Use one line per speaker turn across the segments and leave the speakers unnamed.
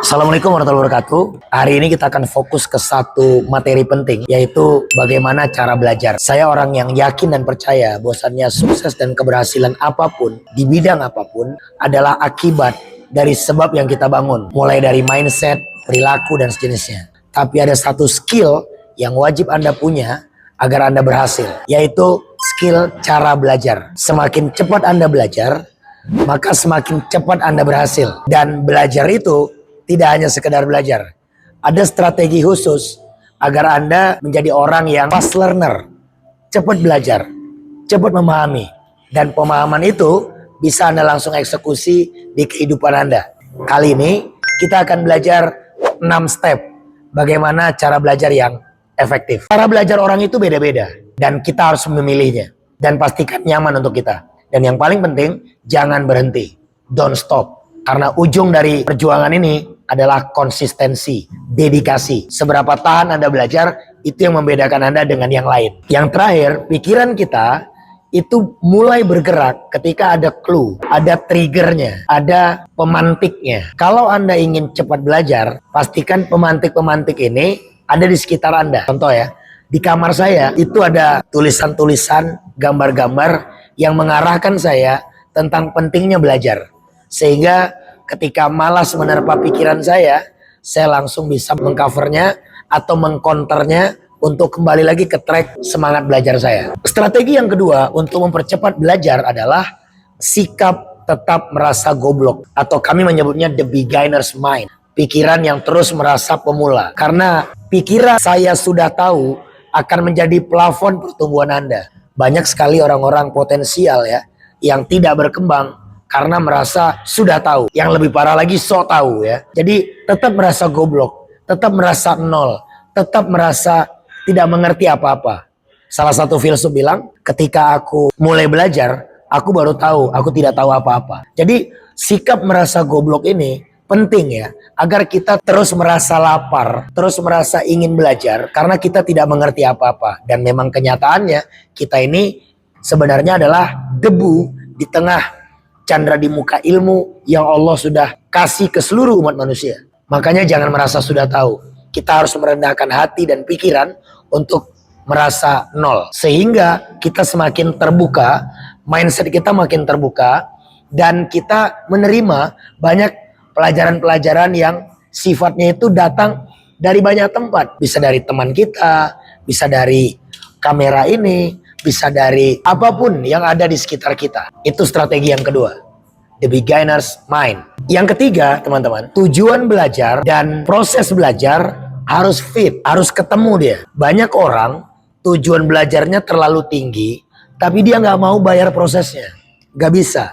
Assalamualaikum warahmatullahi wabarakatuh. Hari ini kita akan fokus ke satu materi penting, yaitu bagaimana cara belajar. Saya orang yang yakin dan percaya bahwasannya sukses dan keberhasilan apapun, di bidang apapun, adalah akibat dari sebab yang kita bangun. Mulai dari mindset, perilaku, dan sejenisnya. Tapi ada satu skill yang wajib Anda punya agar Anda berhasil, yaitu skill cara belajar. Semakin cepat Anda belajar, maka semakin cepat Anda berhasil. Dan belajar itu tidak hanya sekedar belajar. Ada strategi khusus agar Anda menjadi orang yang fast learner, cepat belajar, cepat memahami. Dan pemahaman itu bisa Anda langsung eksekusi di kehidupan Anda. Kali ini kita akan belajar 6 step bagaimana cara belajar yang efektif. Cara belajar orang itu beda-beda dan kita harus memilihnya. Dan pastikan nyaman untuk kita. Dan yang paling penting, jangan berhenti. Don't stop. Karena ujung dari perjuangan ini adalah konsistensi, dedikasi. Seberapa tahan Anda belajar, itu yang membedakan Anda dengan yang lain. Yang terakhir, pikiran kita itu mulai bergerak ketika ada clue, ada triggernya, ada pemantiknya. Kalau Anda ingin cepat belajar, pastikan pemantik-pemantik ini ada di sekitar Anda. Contoh ya, di kamar saya itu ada tulisan-tulisan, gambar-gambar yang mengarahkan saya tentang pentingnya belajar. Sehingga ketika malas menerpa pikiran saya langsung bisa mengcovernya atau mengcounternya untuk kembali lagi ke track semangat belajar saya. Strategi yang kedua untuk mempercepat belajar adalah sikap tetap merasa goblok, atau kami menyebutnya the beginner's mind. Pikiran yang terus merasa pemula. Karena pikiran saya sudah tahu akan menjadi plafon pertumbuhan Anda. Banyak sekali orang-orang potensial ya yang tidak berkembang karena merasa sudah tahu. Yang lebih parah lagi sok tahu ya. Jadi tetap merasa goblok, tetap merasa nol, tetap merasa tidak mengerti apa-apa. Salah satu filsuf bilang, ketika aku mulai belajar, aku baru tahu aku tidak tahu apa-apa. Jadi sikap merasa goblok ini penting ya, agar kita terus merasa lapar, terus merasa ingin belajar karena kita tidak mengerti apa-apa. Dan memang kenyataannya kita ini sebenarnya adalah debu di tengah candra di muka ilmu yang Allah sudah kasih ke seluruh umat manusia. Makanya jangan merasa sudah tahu. Kita harus merendahkan hati dan pikiran untuk merasa nol. Sehingga kita semakin terbuka, mindset kita makin terbuka, dan kita menerima banyak pelajaran-pelajaran yang sifatnya itu datang dari banyak tempat. Bisa dari teman kita, bisa dari kamera ini, bisa dari apapun yang ada di sekitar kita. Itu strategi yang kedua, the beginner's mind. Yang ketiga, teman-teman, tujuan belajar dan proses belajar harus fit, harus ketemu dia. Banyak orang tujuan belajarnya terlalu tinggi, tapi dia nggak mau bayar prosesnya. Nggak bisa.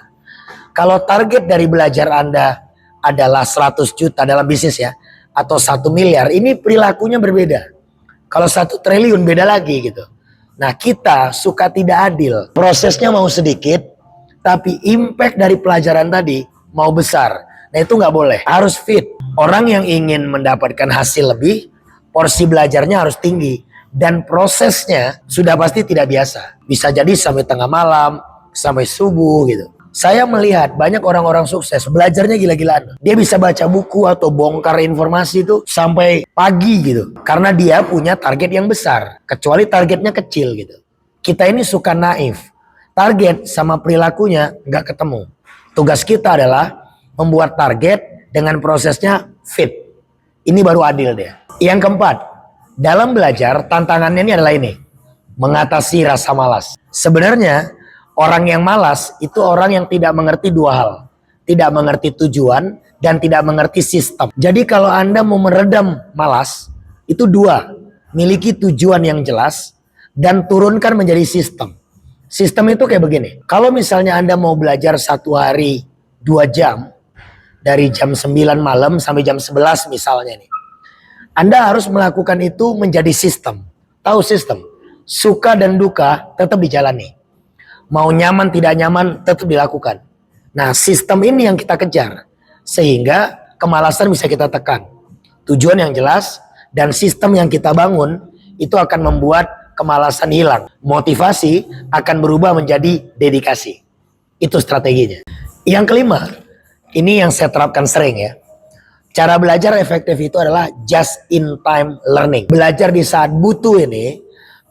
Kalau target dari belajar Anda adalah 100 juta dalam bisnis ya, atau 1 miliar, ini perilakunya berbeda. Kalau 1 triliun beda lagi gitu. Nah, kita suka tidak adil. Prosesnya mau sedikit, tapi impact dari pelajaran tadi mau besar. Nah, itu nggak boleh. Harus fit. Orang yang ingin mendapatkan hasil lebih, porsi belajarnya harus tinggi. Dan prosesnya sudah pasti tidak biasa. Bisa jadi sampai tengah malam, sampai subuh gitu. Saya melihat banyak orang-orang sukses belajarnya gila-gilaan. Dia bisa baca buku atau bongkar informasi itu sampai pagi gitu. Karena dia punya target yang besar. Kecuali targetnya kecil gitu. Kita ini suka naif. Target sama perilakunya nggak ketemu. Tugas kita adalah membuat target dengan prosesnya fit. Ini baru adil deh. Yang keempat, dalam belajar tantangannya ini adalah ini. Mengatasi rasa malas. Sebenarnya orang yang malas itu orang yang tidak mengerti dua hal. Tidak mengerti tujuan dan tidak mengerti sistem. Jadi kalau Anda mau meredam malas, itu dua. Miliki tujuan yang jelas dan turunkan menjadi sistem. Sistem itu kayak begini. Kalau misalnya Anda mau belajar 1 hari 2 jam, dari jam 9 malam sampai jam 11 misalnya nih. Anda harus melakukan itu menjadi sistem. Tahu sistem? Suka dan duka tetap dijalani. Mau nyaman tidak nyaman tetap dilakukan. Nah, sistem ini yang kita kejar. Sehingga kemalasan bisa kita tekan. Tujuan yang jelas dan sistem yang kita bangun itu akan membuat kemalasan hilang. Motivasi akan berubah menjadi dedikasi. Itu strateginya. Yang kelima, ini yang saya terapkan sering ya. Cara belajar efektif itu adalah just in time learning. Belajar di saat butuh ini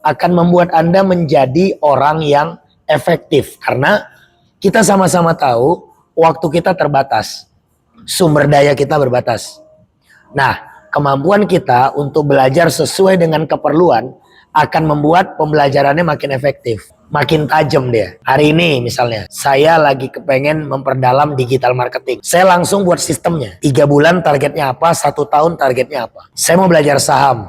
akan membuat Anda menjadi orang yang efektif. Karena kita sama-sama tahu waktu kita terbatas. Sumber daya kita berbatas. Nah, kemampuan kita untuk belajar sesuai dengan keperluan akan membuat pembelajarannya makin efektif. Makin tajam dia. Hari ini misalnya, saya lagi kepengen memperdalam digital marketing. Saya langsung buat sistemnya. 3 bulan targetnya apa, 1 tahun targetnya apa. Saya mau belajar saham.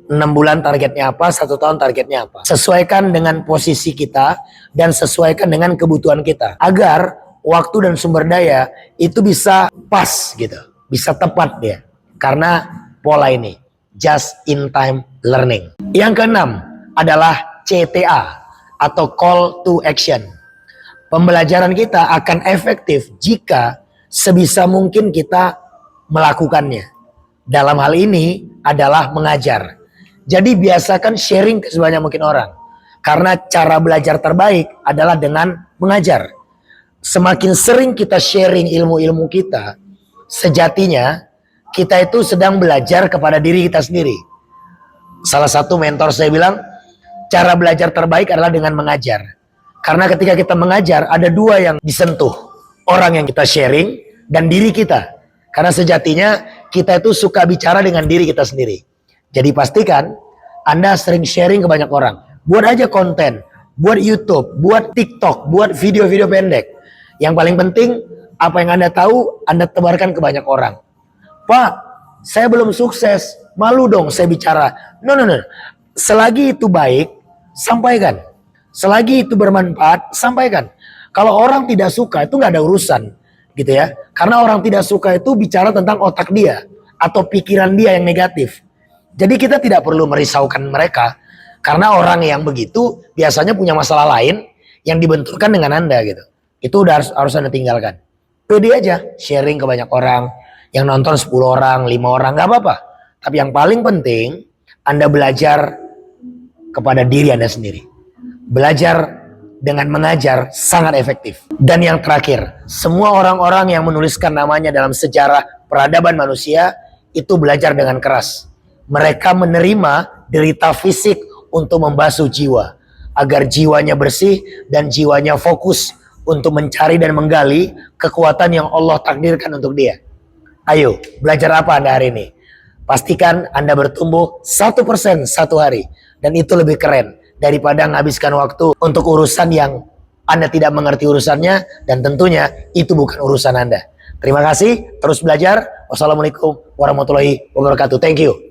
6 bulan targetnya apa, 1 tahun targetnya apa. Sesuaikan dengan posisi kita dan sesuaikan dengan kebutuhan kita. Agar waktu dan sumber daya itu bisa pas gitu. Bisa tepat dia. Karena pola ini. Just in time learning. Yang keenam adalah CTA. Atau call to action. Pembelajaran kita akan efektif jika sebisa mungkin kita melakukannya. Dalam hal ini adalah mengajar. Jadi biasakan sharing ke sebanyak mungkin orang. Karena cara belajar terbaik adalah dengan mengajar. Semakin sering kita sharing ilmu-ilmu kita, sejatinya kita itu sedang belajar kepada diri kita sendiri. Salah satu mentor saya bilang, cara belajar terbaik adalah dengan mengajar. Karena ketika kita mengajar, ada 2 yang disentuh. Orang yang kita sharing dan diri kita. Karena sejatinya kita itu suka bicara dengan diri kita sendiri. Jadi pastikan Anda sering sharing ke banyak orang. Buat aja konten, buat YouTube, buat TikTok, buat video-video pendek. Yang paling penting, apa yang Anda tahu, Anda tebarkan ke banyak orang. Pak, saya belum sukses, malu dong saya bicara. No. Selagi itu baik, sampaikan. Selagi itu bermanfaat, sampaikan. Kalau orang tidak suka itu nggak ada urusan, gitu ya. Karena orang tidak suka itu bicara tentang otak dia atau pikiran dia yang negatif. Jadi kita tidak perlu merisaukan mereka, karena orang yang begitu biasanya punya masalah lain yang dibenturkan dengan Anda gitu. Itu udah harus Anda tinggalkan. Pede aja sharing ke banyak orang, yang nonton 10 orang, 5 orang, nggak apa-apa. Tapi yang paling penting Anda belajar kepada diri Anda sendiri. Belajar dengan mengajar sangat efektif. Dan yang terakhir, semua orang-orang yang menuliskan namanya dalam sejarah peradaban manusia itu belajar dengan keras. Mereka menerima derita fisik untuk membasuh jiwa, agar jiwanya bersih dan jiwanya fokus untuk mencari dan menggali kekuatan yang Allah takdirkan untuk dia. Ayo, belajar apa Anda hari ini? Pastikan Anda bertumbuh 1% satu hari. Dan itu lebih keren daripada menghabiskan waktu untuk urusan yang Anda tidak mengerti urusannya. Dan tentunya itu bukan urusan Anda. Terima kasih, terus belajar. Wassalamualaikum warahmatullahi wabarakatuh. Thank you.